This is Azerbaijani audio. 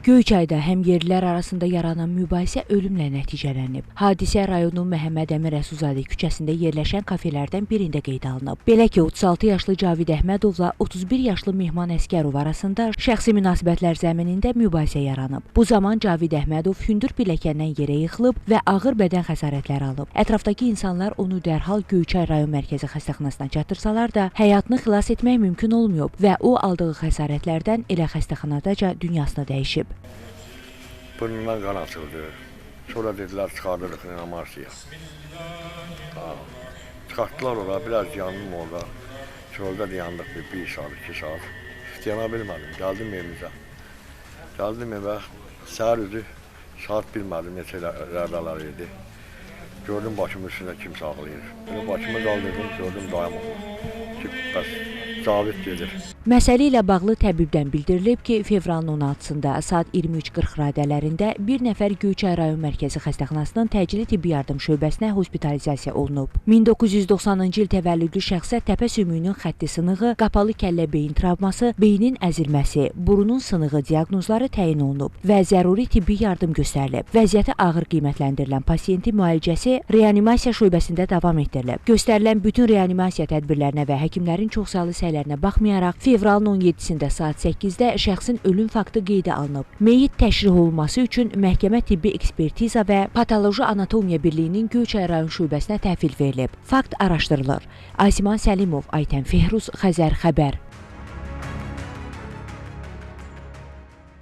Göyçayda həm yerlilər arasında yaranan mübahisə ölümlə nəticələnib. Hadisə rayonun Məhəmməd Əmin Rəsulzadə küçəsində yerləşən kafelərdən birində qeydə alınıb. Belə ki, 36 yaşlı Cavid Əhmədovla 31 yaşlı Mehman Əskərov arasında şəxsi münasibətlər zəminində mübahisə yaranıb. Bu zaman Cavid Əhmədov hündür pilləkəndən yerə yıxılıb və ağır bədən xəsarətləri alıb. Ətrafdakı insanlar onu dərhal Göyçay rayon mərkəzi xəstəxanasına çatdırsalar da, həyatını xilas etmək mümkün olmayıb və o aldığı xəsarətlərdən elə xəstəxanadaca dünyasını dəyişib. Burnundan qan açıldı. Sonra dedilər çıxardırıq Nenamarsiya. Çıxartdılar ora, biraz yandım orada. Çöldə də yandıq bir saat, 2 saat. Yana bilmədim, gəldim evimizə. Gəldim evə, səhər üzü saat bilmədim, neçə rədalar idi. Gördüm başımın üstündə kimsə ağlayır. Başımı qaldırdım, gördüm dayım olur. Ki, bəs Cavid gedir. Məsələ ilə bağlı təbibdən bildirilib ki, fevralın 16-sında saat 23:40 radələrində bir nəfər Göyçay rayon mərkəzi xəstəxanasının təcili tibbi yardım şöbəsinə hospitalizasiya olunub. 1990-cı il təvəllüdlü şəxsə təpə sümüyünün xətti sınığı, qapalı kəllə beyin travması, beynin əzilməsi, burunun sınığı diaqnozları təyin olunub və zəruri tibbi yardım göstərilib. Vəziyyəti ağır qiymətləndirilən pasiyentin müalicəsi reanimasiya şöbəsində davam etdirilib. Göstərilən bütün reanimasiya tədbirlərinə və həkimlərin çoxsaylı səylərinə baxmayaraq, fevralın 17-sində saat 8-də şəxsin ölüm faktı qeydə alınıb. Meyit təşrih olunması üçün məhkəmə tibbi ekspertiza və patoloji anatomiya birliyinin Göyçay rayon şöbəsinə təhvil verilib. Fakt araşdırılır. Asiman Səlimov, Aytən Fehruz, Xəzər xəbər.